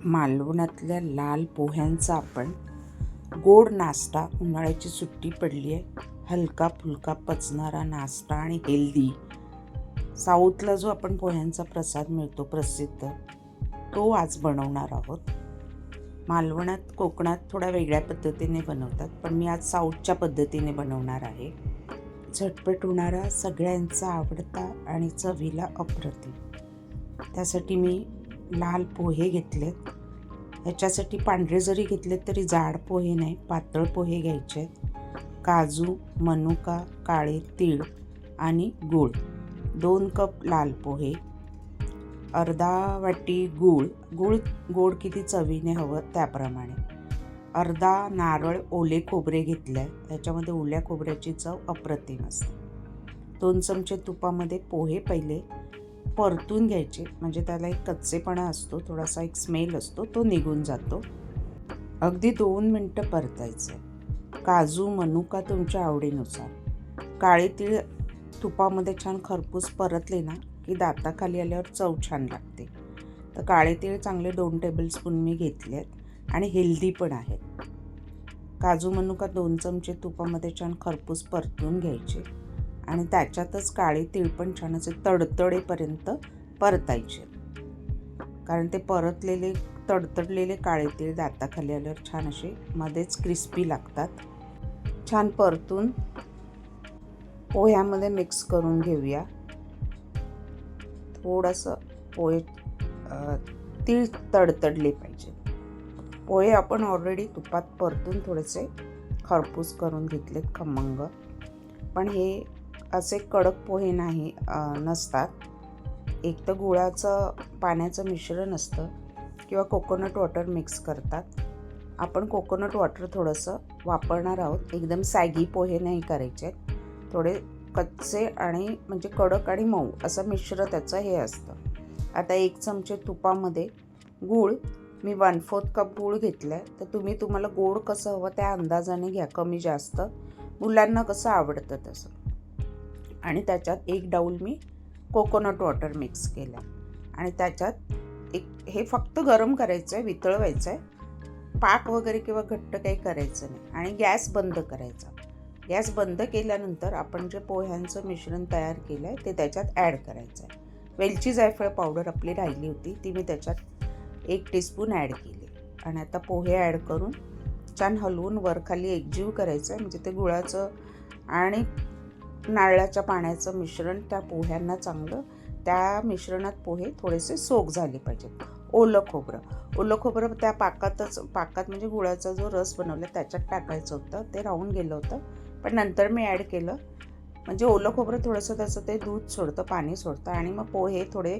मालवणातल्या लाल पोह्यांचा आपण गोड नाश्ता, उन्हाळ्याची सुट्टी पडली आहे, हलका फुलका पचणारा नाश्ता आणि हेल्दी. साऊथला जो आपण पोह्यांचा प्रसाद मिळतो प्रसिद्ध, तो आज बनवणार आहोत. मालवणात कोकणात थोड्या वेगळ्या पद्धतीने बनवतात, पण मी आज साऊथच्या पद्धतीने बनवणार आहे. झटपट होणारा, सगळ्यांचा आवडता आणि चवीला अप्रतिम. त्यासाठी मी लाल पोहे घेतलेत. ह्याच्यासाठी पांढरे जरी घेतले तरी जाड पोहे नाही, पातळ पोहे घ्यायचे. काजू, मनुका, काळे तीळ आणि गूळ. 2 कप लाल पोहे, अर्धा वाटी गूळ. गोड किती चवीने हवं त्याप्रमाणे. अर्धा नारळ ओले खोबरे घेतलं आहे. ह्याच्यामध्ये ओल्या खोबऱ्याची चव अप्रतिम असते. 2 चमचे तुपामध्ये पोहे पहिले परतून घ्यायचे, म्हणजे त्याला एक कच्चेपणा असतो, थोडासा एक स्मेल असतो, तो निघून जातो. अगदी 2 मिनटं परतायचे. काजू, मनुका तुमच्या आवडीनुसार. काळे तीळ तुपामध्ये छान खरपूस परतले ना की दाताखाली आल्यावर चव छान लागते. तर काळे तीळ चांगले 2 टेबलस्पून मी घेतले आहेत आणि हेल्दी पण आहेत. काजू, मनुका 2 चमचे तुपामध्ये छान खरपूस परतून घ्यायचे आणि त्याच्यातच काळे तीळ पण छान असे तडतडेपर्यंत परतायचे, कारण ते परतलेले तडतडलेले काळे तीळ दाताखाली आल्यावर छान असे मध्येच क्रिस्पी लागतात. छान परतून पोह्यामध्ये मिक्स करून घेऊया. थोडंसं पोहे तीळ तडतडले पाहिजे. पोहे आपण ऑलरेडी तुपात परतून थोडेसे खरपूस करून घेतलेत खमंग, पण हे असे कडक पोहे नसतात. एक तर गुळाचं पाण्याचं मिश्रण असतं किंवा कोकोनट वॉटर मिक्स करतात. आपण कोकोनट वॉटर थोडंसं वापरणार आहोत. एकदम सॅगी पोहे नाही करायचे, थोडे कच्चे आणि म्हणजे कडक आणि मऊ असं मिश्र त्याचं हे असतं. आता 1 चमचे तुपामध्ये गूळ, मी 1/4 कप गूळ घेतला आहे. तर तुम्हाला गोड कसं हवं त्या अंदाजाने घ्या, कमी जास्त, मुलांना कसं आवडतं तसं. आणि त्याच्यात 1 डाऊल मी कोकोनट वॉटर मिक्स केलं आणि त्याच्यात हे फक्त गरम करायचं आहे, वितळवायचं आहे. पाक वगैरे किंवा घट्ट काही करायचं नाही. आणि गॅस बंद करायचा. गॅस बंद केल्यानंतर आपण जे पोह्यांचं मिश्रण तयार केलं आहे ते त्याच्यात ॲड करायचं आहे. वेलची जायफळ पावडर आपली राहिली होती, ती मी त्याच्यात 1 टीस्पून ॲड केली. आणि आता पोहे ॲड करून छान हलवून वरखाली एकजीव करायचं आहे, म्हणजे ते गुळाचं आणि नारळाच्या पाण्याचं मिश्रण त्या पोह्यांना चांगलं, त्या मिश्रणात पोहे थोडेसे सोक झाले पाहिजेत. ओलं खोबरं त्या पाकात म्हणजे गुळाचा जो रस बनवला त्याच्यात टाकायचं होतं, ते राहून गेलं होतं, पण नंतर मी ॲड केलं. म्हणजे ओलं खोबरं थोडंसं त्याचं ते दूध सोडतं, पाणी सोडतं आणि मग पोहे थोडे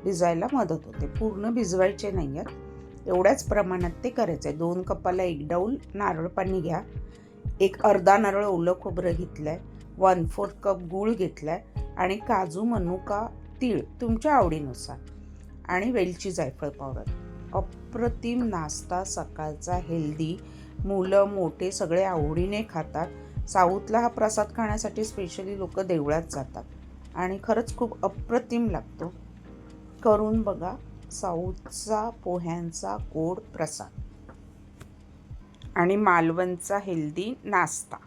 भिजवायला मदत होते. पूर्ण भिजवायचे नाही आहेत, एवढ्याच प्रमाणात ते करायचं आहे. 2 कपाला 1 डाऊल नारळ पाणी घ्या. अर्धा नारळ ओलं खोबरं घेतलं आहे. 1/4 कप गूळ घेतला आहे आणि काजू, मनुका, तीळ तुमच्या आवडीनुसार आणि वेलची जायफळ पावडर. अप्रतिम नाश्ता सकाळचा, हेल्दी. मुलं मोठे सगळे आवडीने खातात. साऊथला हा प्रसाद खाण्यासाठी स्पेशली लोक देवळात जातात आणि खरंच खूप अप्रतिम लागतो. करून बघा साऊथचा पोह्यांचा गोड प्रसाद आणि मालवणचा हेल्दी नाश्ता.